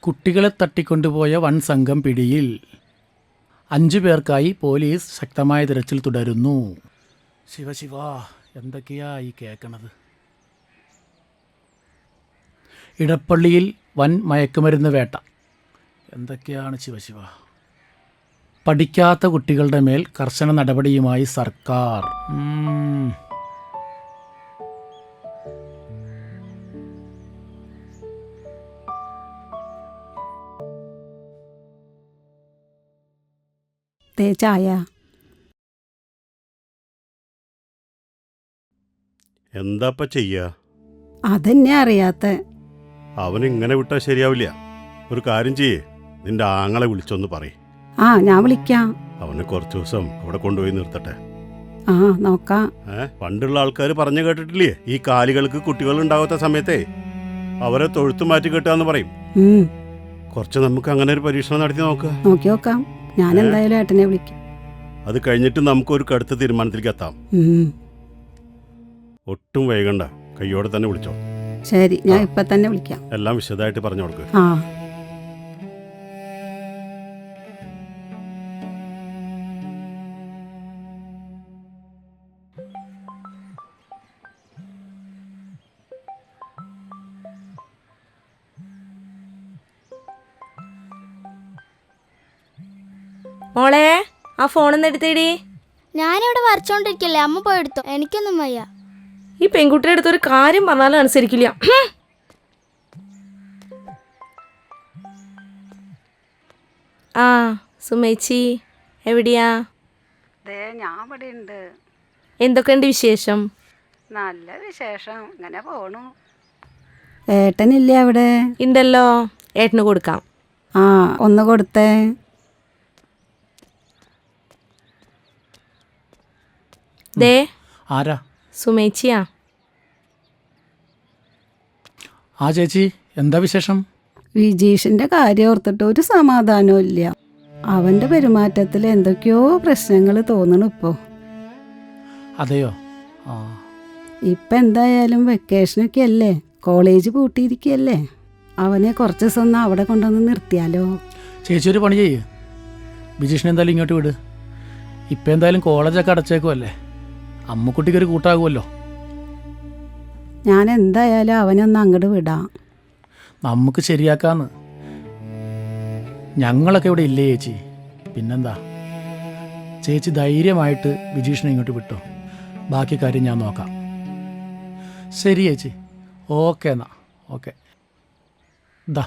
കുട്ടികളെ തട്ടിക്കൊണ്ടുപോയ വൻ സംഘം പിടിയിൽ. 5 പേർക്കായി പോലീസ് ശക്തമായ തിരച്ചിൽ തുടരുന്നു. ശിവശിവ, എന്തൊക്കെയാ ഈ കേൾക്കണത്? ഇടപ്പള്ളിയിൽ വൻ മയക്കുമരുന്ന് വേട്ട. എന്തൊക്കെയാണ് ശിവശിവ? പഠിക്കാത്ത കുട്ടികളുടെ മേൽ കർശന നടപടിയുമായി സർക്കാർ. ചായ എന്താപ്പ ചെയ്യാ? അതെന്നെ അറിയാത്ത. അവനിങ്ങനെ വിട്ടാൽ ശരിയാവില്ല. ഒരു കാര്യം ചെയ്യേ, നിന്റെ ആങ്ങളെ വിളിച്ചൊന്ന് പറയ്. ഞാൻ വിളിക്കാം. അവന് കുറച്ചു ദിവസം അവിടെ കൊണ്ടുപോയി നിർത്തട്ടെ. നോക്കാം. പണ്ടുള്ള ആൾക്കാർ പറഞ്ഞു കേട്ടിട്ടില്ലേ, ഈ കാലികൾക്ക് കുട്ടികൾ ഉണ്ടാകാത്ത സമയത്തെ അവരെ തൊഴുത്ത് മാറ്റി കെട്ടാന്ന് പറയും. കുറച്ച് നമുക്ക് അങ്ങനെ ഒരു പരീക്ഷണം നടത്തി നോക്കി നോക്കാം. ഞാൻ എന്തായാലും ഏട്ടനെ വിളിക്കും. അത് കഴിഞ്ഞിട്ട് നമുക്കൊരു കടുത്ത തീരുമാനത്തിലേക്ക് എത്താം. ഒട്ടും വൈകണ്ട, കയ്യോടെ തന്നെ വിളിച്ചോ. ശരി, ഞാൻ ഇപ്പൊ തന്നെ വിളിക്കാം. എല്ലാം വിശദമായിട്ട് പറഞ്ഞു കൊടുക്ക്. മോളെ, ആ ഫോണൊന്ന് എടുത്തേടി. ഞാനിവിടെ വരച്ചോണ്ടിരിക്കല്ലേ, അമ്മ പോയി എടുത്തോ, എനിക്കൊന്നും വയ്യ. ഈ പെൺകുട്ടിയുടെ അടുത്തൊരു കാര്യം പറഞ്ഞാലും അനുസരിക്കില്ല. സുമേച്ചി എവിടെയാ? ഞാൻ ഇവിടെ ഉണ്ട്. എന്തൊക്കെയുണ്ട് വിശേഷം? നല്ല വിശേഷം, ഇങ്ങനെ പോണു. ഏട്ടനില്ലേ അവിടെ? ഉണ്ടല്ലോ, ഏട്ടന് കൊടുക്കാം. ഒന്ന് കൊടുത്തേ. ദേ, ആരാ? സുമേച്ചിയാ. ചേച്ചി, എന്താ വിശേഷം? വിജീഷിന്റെ കാര്യം ഓർത്തിട്ട് ഒരു സമാധാനവും ഇല്ല. അവന്റെ പെരുമാറ്റത്തിൽ എന്തൊക്കെയോ പ്രശ്നങ്ങൾ തോന്നണു ഇപ്പോ. അതെയോ? ഇപ്പൊ എന്തായാലും വെക്കേഷനൊക്കെ അല്ലേ, കോളേജ് പൂട്ടിയിരിക്കല്ലേ. അവനെ കുറച്ച് ദിവസം ഒന്ന് അവിടെ കൊണ്ടുവന്ന് നിർത്തിയാലോ? ചേച്ചി ഒരു പണി ചെയ്യ്, വിജീഷിനെ എന്തായാലും ഇങ്ങോട്ട് വിട്. ഇപ്പം എന്തായാലും കോളേജൊക്കെ അടച്ചേക്കുമല്ലേ, അമ്മക്കുട്ടിക്കൊരു കൂട്ടാകുമല്ലോ. ഞാൻ എന്തായാലും അവനൊന്ന് അങ്ങോട്ട് വിടാം. നമുക്ക് ശരിയാക്കാന്ന്. ഞങ്ങളൊക്കെ ഇവിടെ ഇല്ലേ ചേച്ചി? പിന്നെന്താ, ചേച്ചി ധൈര്യമായിട്ട് വിജീഷിനെ ഇങ്ങോട്ട് വിട്ടോ, ബാക്കി കാര്യം ഞാൻ നോക്കാം. ശരി ചേച്ചി, ഓക്കെ എന്നാ. ഓക്കെ. ഇതാ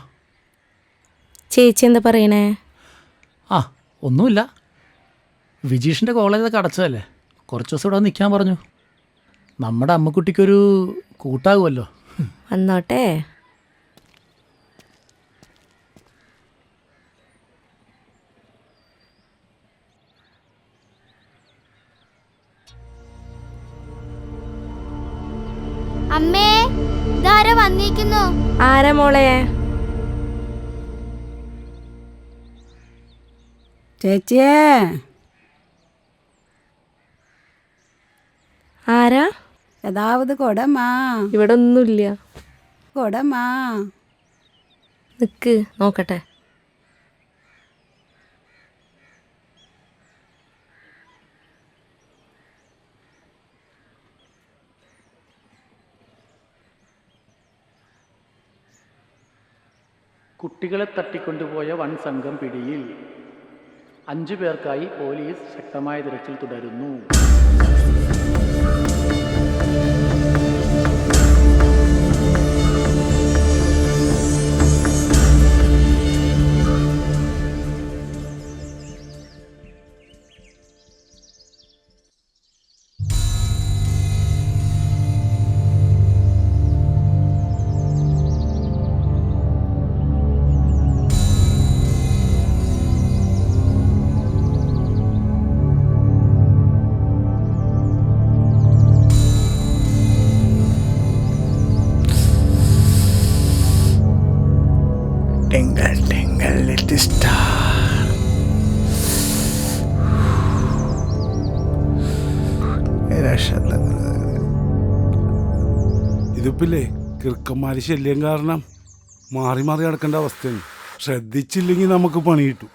ചേച്ചി എന്താ പറയണേ? ഒന്നുമില്ല, വിജീഷിൻ്റെ കോളേജൊക്കെ അടച്ചതല്ലേ, കുറച്ച് ദിവസം ഇവിടെ നിൽക്കാൻ പറഞ്ഞു. നമ്മുടെ അമ്മക്കുട്ടിക്കൊരു കൂട്ടാകുമല്ലോ. വന്നോട്ടെ. അമ്മേ, ഇതാരാ വന്നിരിക്കുന്നു? ആരാ മോളെ? ചേച്ചിയേ. ആരാ? ഏതാവത് കൊടമാ? ഇവിടെ ഒന്നുമില്ല. കൊടമാ, നിക്ക് നോക്കട്ടെ. കുട്ടികളെ തട്ടിക്കൊണ്ടുപോയ വൻ സംഘം പിടിയിൽ. 5 പേർക്കായി പോലീസ് ശക്തമായ തിരച്ചിൽ തുടരുന്നു. Tingle, tingle, little star. ഇതിപ്പില്ലേ കിറുക്കന്മാര് ശല്യം കാരണം മാറി മാറി കിടക്കേണ്ട അവസ്ഥയാണ്. ശ്രദ്ധിച്ചില്ലെങ്കിൽ നമുക്ക് പണി കിട്ടും.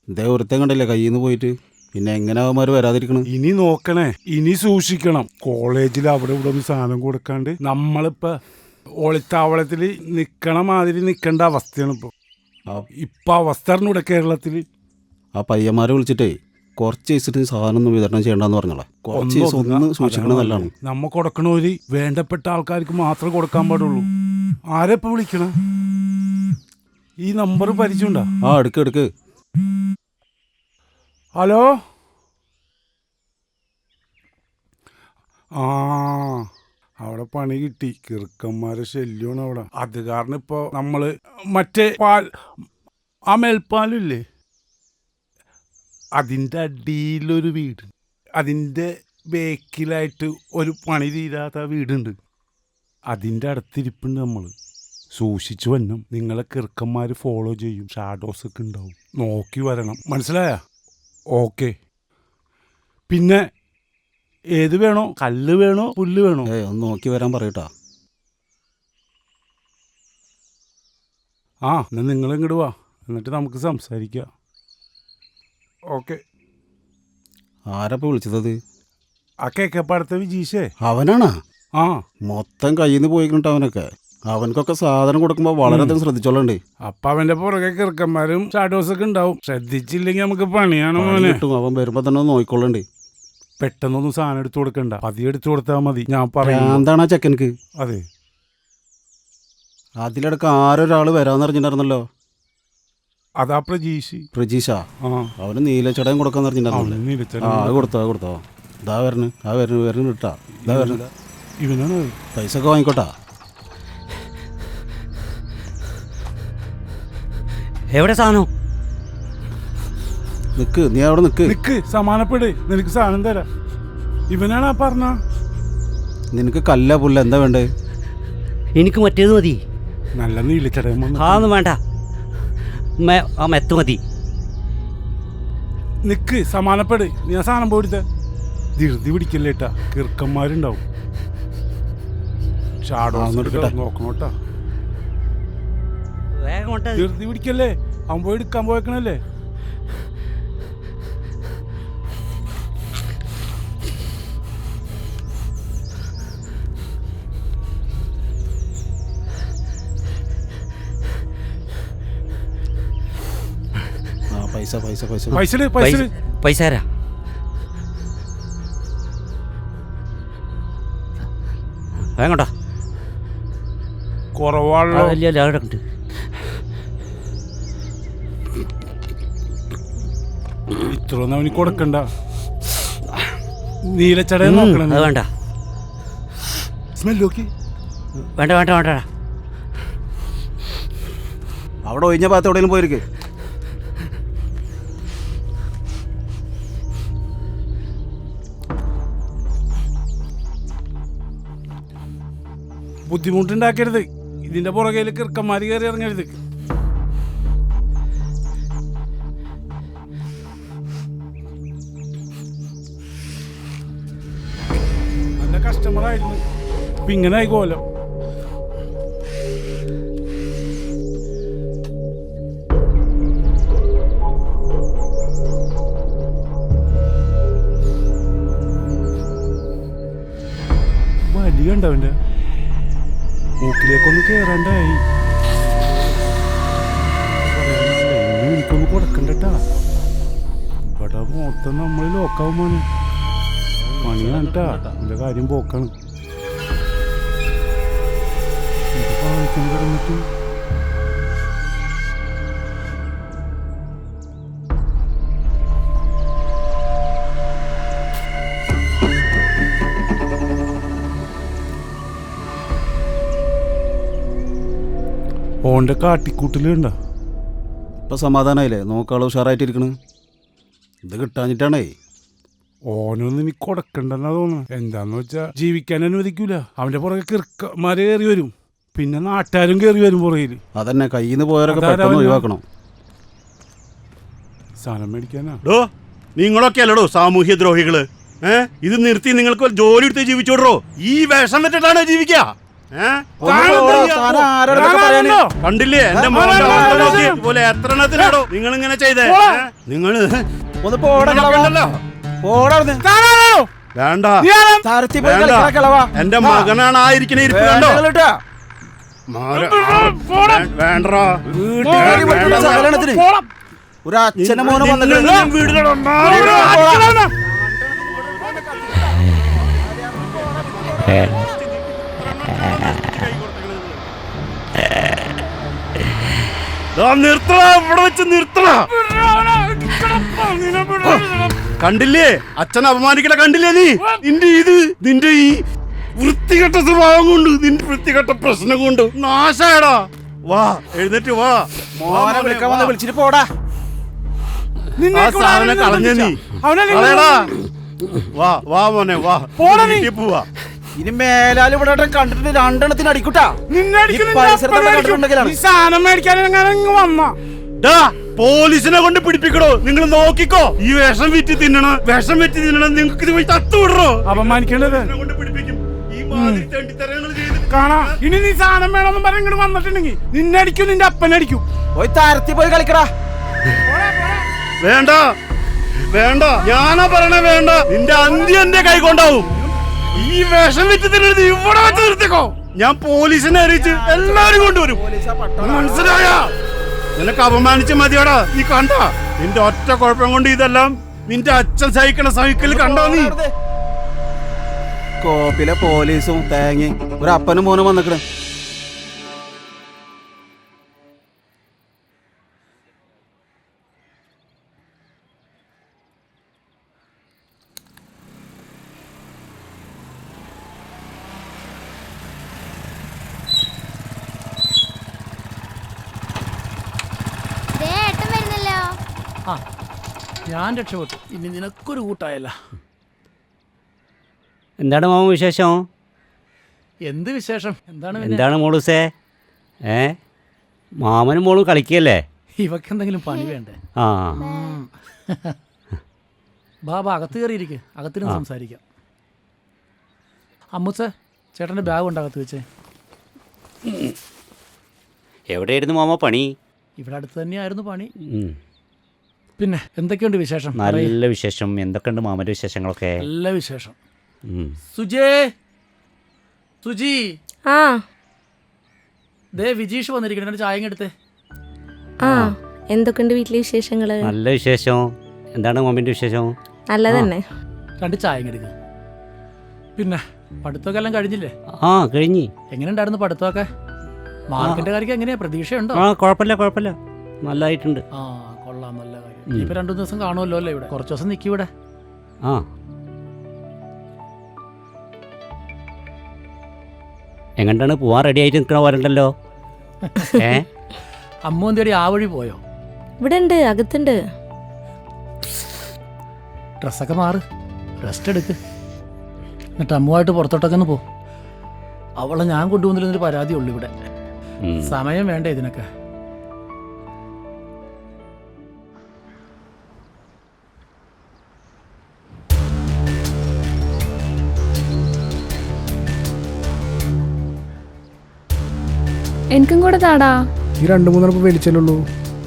ഇതേ ഒരുത്തം കണ്ടില്ലേ കയ്യിൽ നിന്ന് പോയിട്ട്. പിന്നെ എങ്ങനെ അവന്മാർ വരാതിരിക്കണം? ഇനി നോക്കണേ, ഇനി സൂക്ഷിക്കണം. കോളേജിൽ അവിടെ ഇവിടെ ഒന്നും സാധനം കൊടുക്കാണ്ട് നമ്മളിപ്പോ ഒളിത്താവളത്തിൽ നിക്കണ മാതിരി നിക്കേണ്ട അവസ്ഥയാണ് ഇപ്പൊ അവസ്ഥ ഇവിടെ കേരളത്തില്. ആ പയ്യന്മാരെ വിളിച്ചിട്ടേ കുറച്ച് ദിവസത്തിന് സാധനം ഒന്നും വിതരണം ചെയ്യണ്ടെന്ന് പറഞ്ഞോളാം. കുറച്ച് ദിവസം ഒന്ന് സൂക്ഷിക്കണം നല്ലതാണ്. നമ്മ കൊടുക്കണോര് വേണ്ടപ്പെട്ട ആൾക്കാർക്ക് മാത്രമേ കൊടുക്കാൻ പാടുള്ളൂ. ആരെപ്പോ വിളിക്കണ? ഈ നമ്പർ പരിചയമുണ്ടോ? ആ എടുക്ക്. ഹലോ. ആ അവിടെ പണി കിട്ടി. കിറുക്കന്മാരെ ശല്യമാണ് അവിടെ. അത് കാരണം ഇപ്പൊ നമ്മള് മറ്റേ പാൽ, ആ മേൽപ്പാലില്ലേ, അതിൻ്റെ അടിയിലൊരു വീട്, അതിൻ്റെ ബേക്കിലായിട്ട് ഒരു പണി തീരാത്ത വീടുണ്ട്. അതിൻ്റെ അടുത്തിരിപ്പുണ്ട്. നമ്മൾ സൂക്ഷിച്ചു വരണം. നിങ്ങളെ കിറുക്കന്മാർ ഫോളോ ചെയ്യും. ഷാഡോസ് ഒക്കെ ഉണ്ടാവും. നോക്കി വരണം. മനസ്സിലായ? ഓക്കെ. പിന്നെ ഏത് വേണോ? കല്ല് വേണോ പുല്ല് വേണോ? ഒന്ന് നോക്കി വരാൻ പറയട്ടാ. ആ എന്നാ നിങ്ങൾ ഇങ്ങോട്ട് വാ, എന്നിട്ട് നമുക്ക് സംസാരിക്കാം. ഓക്കെ. ആരപ്പോൾ വിളിച്ചത്? ആ കേക്കപ്പാടത്തെ വിജീഷേ. അവനാണാ? ആ മൊത്തം കയ്യിൽ നിന്ന് പോയിക്കിട്ട് അവനൊക്കെ. അവനക്കൊക്കെ സാധനം കൊടുക്കുമ്പോൾ വളരെയധികം ശ്രദ്ധിച്ചോളണ്ടേ. അപ്പൊ അവന്റെ പുറകെ കിറുക്കന്മാരും ഷാഡോസ് ഒക്കെ ഉണ്ടാവും. ശ്രദ്ധിച്ചില്ലെങ്കിൽ നമുക്ക് പണിയാണ് മോനെ. അവൻ വരുമ്പോ തന്നെ നോക്കിക്കൊള്ളണ്ടേ. പെട്ടെന്നൊന്നും സാധനം എടുത്തു കൊടുക്കണ്ട, പതിയെ എടുത്തു കൊടുത്താൽ മതി. ഞാൻ പറയാം. എന്താണ് ആ ചെക്കൻക്ക്? അതെ, അതിലിടക്ക് ആരൊരാള് വരാന്ന് അറിഞ്ഞിട്ടുണ്ടായിരുന്നല്ലോ. അതാ പ്രജീഷ്. പ്രജീഷാ? അവന് നീലച്ചടയും കൊടുക്കാന്ന് അറിഞ്ഞിട്ടുണ്ടായിരുന്നല്ലോ. അത് കൊടുത്തോ. ഇതാ വരണ ഇട്ടാ. ഇതാ വരണ. ഇവനാണ്. പൈസ ഒക്കെ വാങ്ങിക്കോട്ടാ. എവിടെ സാധനം? നിക്ക്, നീ അവിടെ നിക്ക്. സമാനപ്പെട്, നിനക്ക് സാധനം തരാം. ഇവനാണ് പറഞ്ഞ. നിനക്ക് കല്ല പുല്ല എന്താ വേണ്ടേ? എനിക്ക് മറ്റേത് മതി. നല്ല നീലച്ചടയം. അതൊന്നും വേണ്ട, ആ മെത്ത് മതി. നിക്ക്, സമാനപ്പെട്. നീ ആ സാധനം പോയിട്ട് ധൃതി പിടിക്കല്ലേട്ടാ, കിറുക്കന്മാരുണ്ടാവും. ഷാഡോ നോക്കണോട്ടാ. ധൃതി പിടിക്കല്ലേ, അവൻ പോയി എടുക്കാൻ പോയേക്കണല്ലേ. പൈസ തരാ. വേങ്ങോട്ടാ, കുറവാണല്ലോ. ഇത്രയൊന്നും അവന് കൊടുക്കണ്ട. നീലച്ചട നോക്കണം. വേണ്ട, സ്മെല് നോക്കി. വേണ്ട. അവിടെ ഒഴിഞ്ഞ ഭാഗത്ത് എവിടെയെങ്കിലും പോയിരിക്കേ. ബുദ്ധിമുട്ടുണ്ടാക്കരുത്. ഇതിന്റെ പുറകെ കിറുക്കന്മാര് കയറി ഇറങ്ങരുത്. നല്ല കസ്റ്റമറായിരുന്നു, ഇപ്പൊ ഇങ്ങനെ ആയി കോലം. വലിയ ഉണ്ടവന്റെ മൂക്കിലേക്കൊന്ന് കേറാണ്ടായി. എനിക്കൊന്ന് കൊടുക്കണ്ടട്ടാ. ഇവിടെ മൊത്തം നമ്മൾ ലോക്കാവുമാണ്. പണിയാണ്ട്ടാ, എന്റെ കാര്യം പോക്കാണ്. കിടന്നിട്ട് ഓന്റെ കാട്ടിക്കൂട്ടിലുണ്ട. ഇപ്പൊ സമാധാനായില്ലേ? നോക്കാളെ ഉഷാറായിട്ടിരിക്കണ്. ഇത് കിട്ടാഞ്ഞിട്ടാണേ. ഓനൊന്നും ഇനി കൊടുക്കണ്ടെന്നാ തോന്നുന്നു. എന്താന്ന് വെച്ചാ ജീവിക്കാൻ അനുവദിക്കൂല. അവന്റെ പുറകെ കിറുക്കന്മാര് കയറി വരും, പിന്നെ നാട്ടുകാരും കയറി വരും പുറകില്. അതന്നെ, കയ്യിൽ നിന്ന് പോയവരൊക്കെ പെട്ടെന്ന് ഒഴിവാക്കണം. സാധനം മേടിക്കാനാ. നിങ്ങളൊക്കെ അല്ലടോ സാമൂഹ്യ ദ്രോഹികള്. ഇത് നിർത്തി നിങ്ങൾക്ക് ജോലി എടുത്ത് ജീവിച്ചോടോ. ഈ വേഷം വെച്ചിട്ടാണ് ജീവിക്കുക. കണ്ടില്ലേ എന്റെ മോന്റെ അവസ്ഥ നോക്കി പോലെ എത്ര എണ്ണത്തിനാടോ നിങ്ങൾ ഇങ്ങനെ ചെയ്തേ? നിങ്ങള് വേണ്ട, എന്റെ മകനാണ് ആയിരിക്കണ ഇരിപ്പ് കണ്ടോ? വേണ്ടോ ഒരു അച്ഛനെ മോനെ കണ്ടില്ലേ അച്ഛനെ അപമാനിക്കണ കണ്ടില്ലേ നീ? നിന്റെ ഈ വൃത്തികെട്ട സ്വഭാവം കൊണ്ട്, നിന്റെ വൃത്തികെട്ട പ്രശ്നം കൊണ്ട് നാശായടാ. വാ എഴുന്നേറ്റ് വാ. മോനെ വിളിക്കാൻ വന്ന് വിളിച്ചിട്ട് പോടാ. ആ സാധനം കളഞ്ഞ നീ വാ വാ മോനെ വാ പോവാ. ഇനി മേലാൽ ഇവിടെ കണ്ടിട്ട് രണ്ടെണ്ണത്തിന് അടിക്കൂട്ടാ. പോലീസിനെ കൊണ്ട് പിടിപ്പിക്കണോ? നിങ്ങൾ നോക്കിക്കോ. ഈ വിഷം വിറ്റ് തിന്നണം, വിഷം വിറ്റ് തിന്നണം. നിങ്ങൾക്ക് പോയി തത്തുവിടണോ? അപമാനിക്കേണ്ടത് കാണാ. ഇനി നീ സാധനം വേണമെന്ന് പറഞ്ഞ് ഇങ്ങോട്ട് വന്നിട്ടുണ്ടെങ്കിൽ നിന്നെ അടിക്കും, നിന്റെ അപ്പനടിക്കും. പോയി താരത്തി പോയി കളിക്കടാ. വേണ്ട വേണ്ട, ഞാനാ പറയണേ വേണ്ട. നിന്റെ അന്ത്യം എന്റെ കൈ കൊണ്ടാവും. ഈ വിഷം വിറ്റ് തിന്നത് ഇവിടെ വെച്ച് നിർത്തിക്കോ. ഞാൻ പോലീസിനെ അറിയിച്ച് എല്ലാരും കൊണ്ടുവരും. മനസ്സിലായ? നിനക്ക് അപമാനിച്ച മതിയോടാ. നീ കണ്ട നിന്റെ ഒറ്റ കുഴപ്പം കൊണ്ട് ഇതെല്ലാം നിന്റെ അച്ഛൻ സഹിക്കണ സൈക്കിൾ കണ്ടോ നീ? കോപ്പിലെ പോലീസും തേങ്ങയും ഒരു അപ്പനും മോനും വന്നിക്കണേ. ആ, ഞാൻ രക്ഷപ്പെട്ടു. ഇനി നിനക്കൊരു കൂട്ടായല്ല. എന്താണ് മാമ വിശേഷം? എന്ത് വിശേഷം? എന്താണ് മോളൂസേ? മാമനും മോളും കളിക്കല്ലേ? ഇവക്ക് എന്തെങ്കിലും പണി വേണ്ടേ? ആ ബാബാ അകത്ത് കയറിയിരിക്കെ, അകത്തിരുന്ന് സംസാരിക്കാം. അമ്മുസേ, ചേട്ടൻ്റെ ബാഗ് ഉണ്ട് അകത്ത് വെച്ചേ. എവിടെയായിരുന്നു മാമ പണി? ഇവിടെ അടുത്ത് തന്നെയായിരുന്നു പണി. പിന്നെ എന്തൊക്കെയുണ്ട് വിശേഷം? നല്ല വിശേഷം. എന്തൊക്കെയുണ്ട് മാമൻ്റെ വിശേഷങ്ങളൊക്കെ? നല്ല വിശേഷം. സുജി, ആ ദേ വിജീഷ് വന്നിരിക്കണ, ചായ എടുത്തേ. ആ എന്തൊക്കെയുണ്ട് വീട്ടിലെ വിശേഷങ്ങള്? നല്ല വിശേഷം. എന്താണ് മാമിൻ്റെ വിശേഷം? നല്ല തന്നെ. 2 ചായ എടുക്കുക. പിന്നെ പഠിത്തമൊക്കെ എല്ലാം കഴിഞ്ഞില്ലേ? ആ കഴിഞ്ഞി. എങ്ങനെയുണ്ടായിരുന്നു പഠിത്തമൊക്കെ? മാർക്കിന്റെ കാര്യം എങ്ങനെയാ? പ്രതീക്ഷയുണ്ടോ? ആ കുഴപ്പമില്ല, നല്ലതായിട്ടുണ്ട്. ആ കൊള്ളാം, നല്ല കാര്യം. ഇപ്പൊ 2 ദിവസം കാണുമല്ലോ അല്ലേ? ഇവിടെ കുറച്ച് ദിവസം നിൽക്കും ഇവിടെ. ആ എങ്ങോട്ടാണ് പോവാൻ റെഡി ആയിട്ട് നിൽക്കണ പോരണ്ടല്ലോ? അമ്മ എന്തേടി ആ വഴി പോയോ? ഇവിടെ ഉണ്ട്, അകത്തുണ്ട്. ഡ്രസ്സൊക്കെ മാറ്, റെസ്റ്റ് എടുക്ക്. എന്നിട്ട് അമ്മുമായിട്ട് പുറത്തോട്ടൊക്കെ ഒന്ന് പോ. അവളെ ഞാൻ കൊണ്ടുപോകുന്നില്ലെന്നൊരു പരാതിയുള്ളൂ ഇവിടെ. സമയം വേണ്ടേ ഇതിനൊക്കെ? എനിക്കും കൂടെ താടാ. ഈ 2-3 വലിച്ചല്ലുള്ളൂ,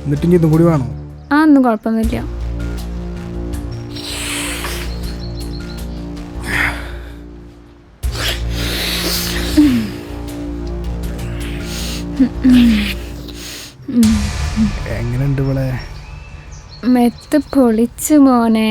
എന്നിട്ട് ഇനി ഇതും കൂടി വേണോ? ആ ഒന്നും കുഴപ്പമൊന്നുമില്ല. എങ്ങനെയുണ്ട് ഇവിടെ? മെത്ത് പൊളിച്ചു മോനെ.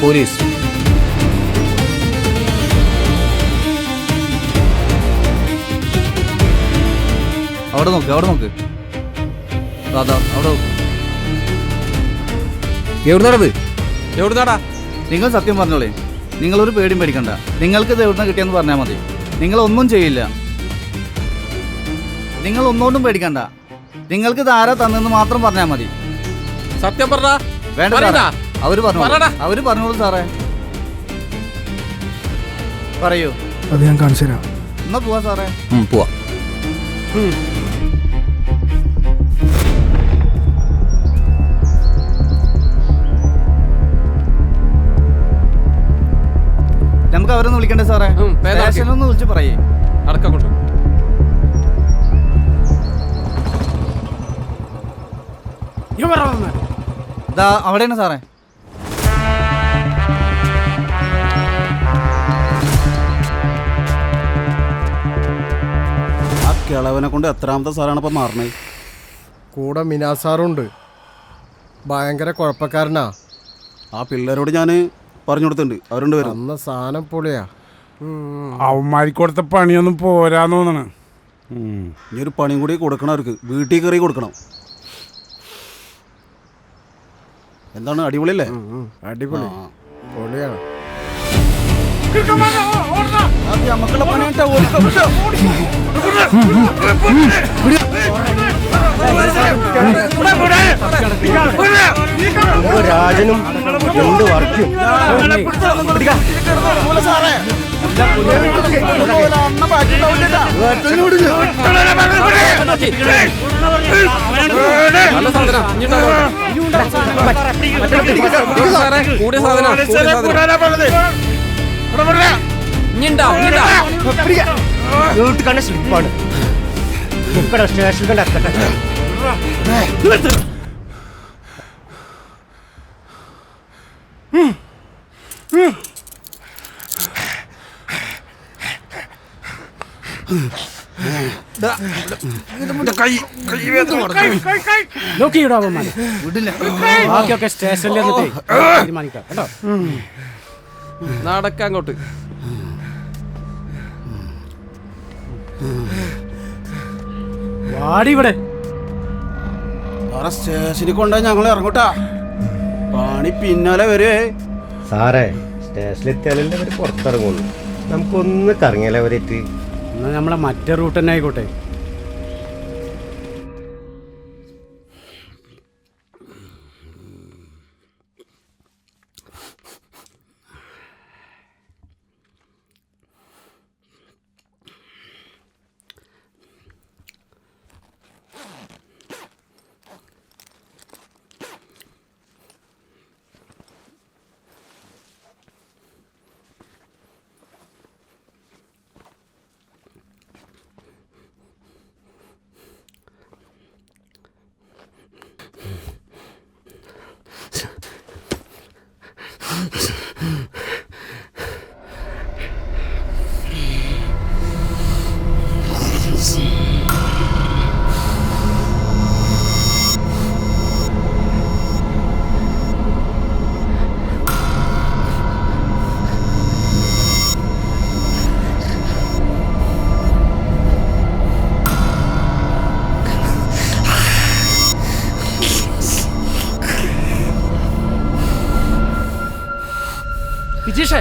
പോലീസ് അവിടെ നോക്ക്, അവിടെ നോക്ക്. അതാ അവിടെ നോക്ക്. എവിടുന്നാടത്? എവിടുന്നാടാ? നിങ്ങൾ സത്യം പറഞ്ഞോളേ. നിങ്ങളൊരു പേടിയും പേടിക്കണ്ട. നിങ്ങൾക്ക് ഇത് എവിടുന്ന കിട്ടിയെന്ന് പറഞ്ഞാൽ മതി. നിങ്ങളൊന്നും ചെയ്യില്ല. നിങ്ങൾ ഒന്നുകൊണ്ടും പേടിക്കണ്ട. നിങ്ങൾക്ക് ധാര തന്നെന്ന് മാത്രം പറഞ്ഞാൽ മതി. സത്യം പറഞ്ഞ വേണ്ട സാറേ, അവര് പറഞ്ഞോളൂ സാറേ. പറയൂ. അത് ഞാൻ കാണിച്ചു തരാം. എന്നാ പോവാ സാറേ. പോവാ. നമുക്ക് അവരൊന്ന് വിളിക്കണ്ടേ സാറേ? സ്റ്റേഷനിലൊന്ന് വിളിച്ച് പറയേ. അടക്കോട്ട്. അവിടെയാണ് സാറേ. ആ കിളവനെ കൊണ്ട് എത്രാമത്തെ സാറാണ് ഇപ്പം മാറണേ? കൂടെ മിനാസാറുണ്ട്. ഭയങ്കര കുഴപ്പക്കാരനാ. ആ പിള്ളേരോട് ഞാൻ പറഞ്ഞു കൊടുത്തിട്ടുണ്ട്, അവരുണ്ട് വരും. അന്ന സാധനം പൊളിയാ. അവന്മാർക്ക് കൊടുത്ത പണിയൊന്നും പോരാന്ന് തോന്നണ. ഇനി ഒരു പണിയും കൂടി കൊടുക്കണം അവർക്ക്, വീട്ടിൽ കയറി കൊടുക്കണം. എന്താണ്, അടിപൊളിയല്ലേ? അടിപൊളി, പൊളിയാണ്. നമുക്കുള്ള പണിയാ. രാജനും എന്ത് വർക്കും കണ്ട സ്ലിപ്പാണ്. സ്റ്റേഷൻ കണ്ട ബാക്കിയൊക്കെ സ്റ്റേഷനിൽ തീരുമാനിക്കാം കേട്ടോ. നടക്കാം അങ്ങോട്ട്. വാടി ഇവിടെ. സ്റ്റേഷനിൽ കൊണ്ടുപോയി ഞങ്ങൾ ഇറങ്ങൂട്ടാ. പണി പിന്നാലെ വരുവേ. സാറേ, സ്റ്റേഷനിലെത്തിയാലല്ലേ അവർ പുറത്തിറങ്ങുള്ളൂ. നമുക്കൊന്ന് കറങ്ങിയാലേ അവരെത്തി. എന്നാൽ നമ്മളെ മറ്റേ റൂട്ട് തന്നെ ആയിക്കോട്ടെ. വിജീഷേ,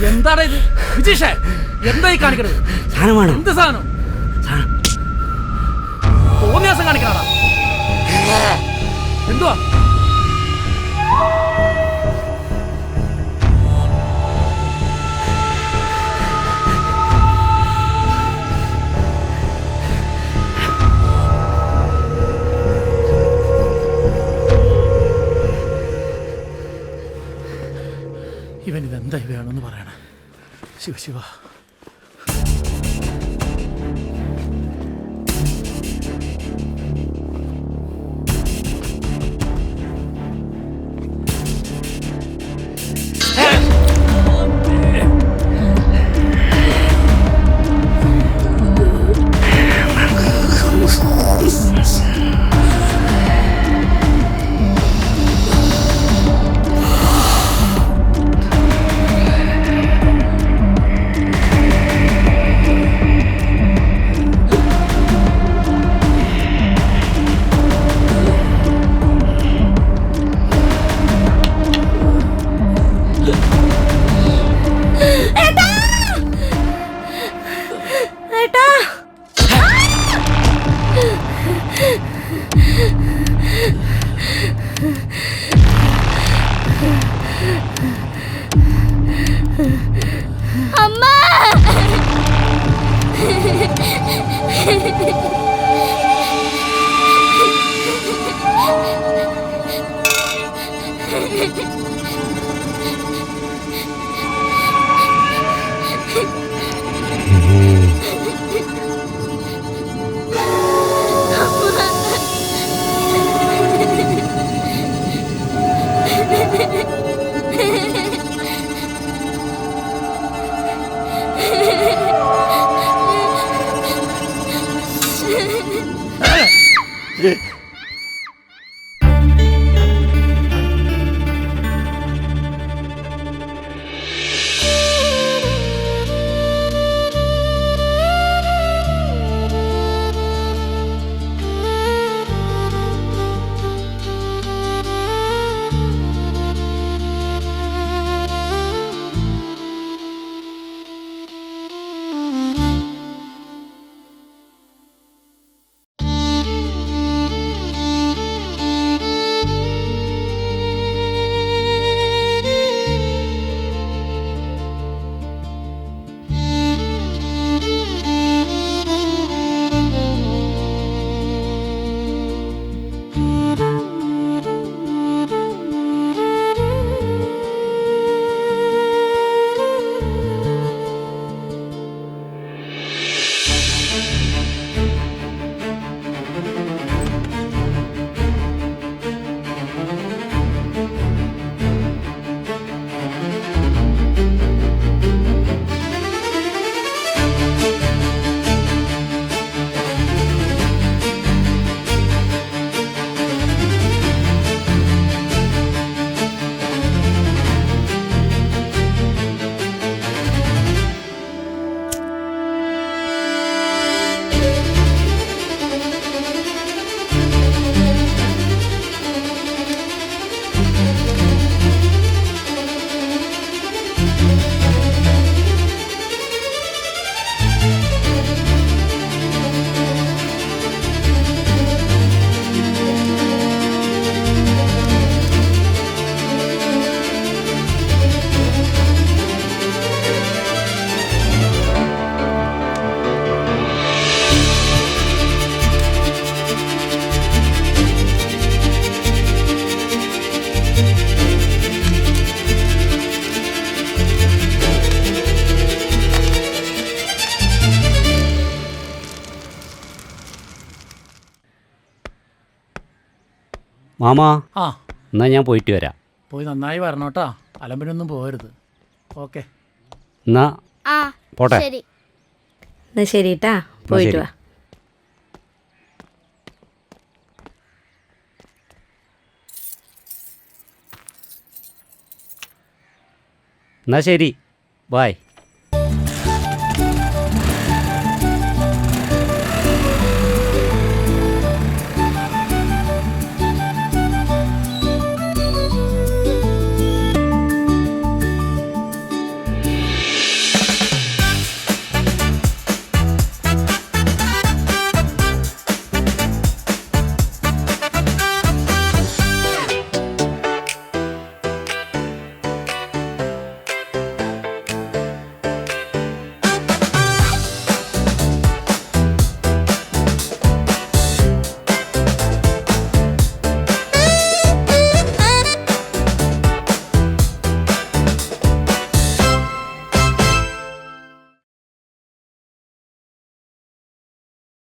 എന്താണ് ഇത്? വിജീഷേ, എന്തായി കാണിക്കണത്? സാധനമാണ്. എന്ത് സാധനം? തോന്നിയാസം കാണിക്കണാടാ. എന്തുവാ? ഇവൻ ഇതെന്തായി വേണമെന്ന് പറയണേ. ശിവ ശിവ. മാമാ ആ എന്നാ ഞാൻ പോയിട്ട് വരാം. പോയി നന്നായി വരണോട്ടാ, അലമ്പിനൊന്നും പോകരുത്. ഓക്കെ എന്നാ ആ പോട്ടെ. ശരി. എന്നാ ശരിട്ടാ, പോയിട്ട് വാ. എന്നാ ശരി, ബായ്.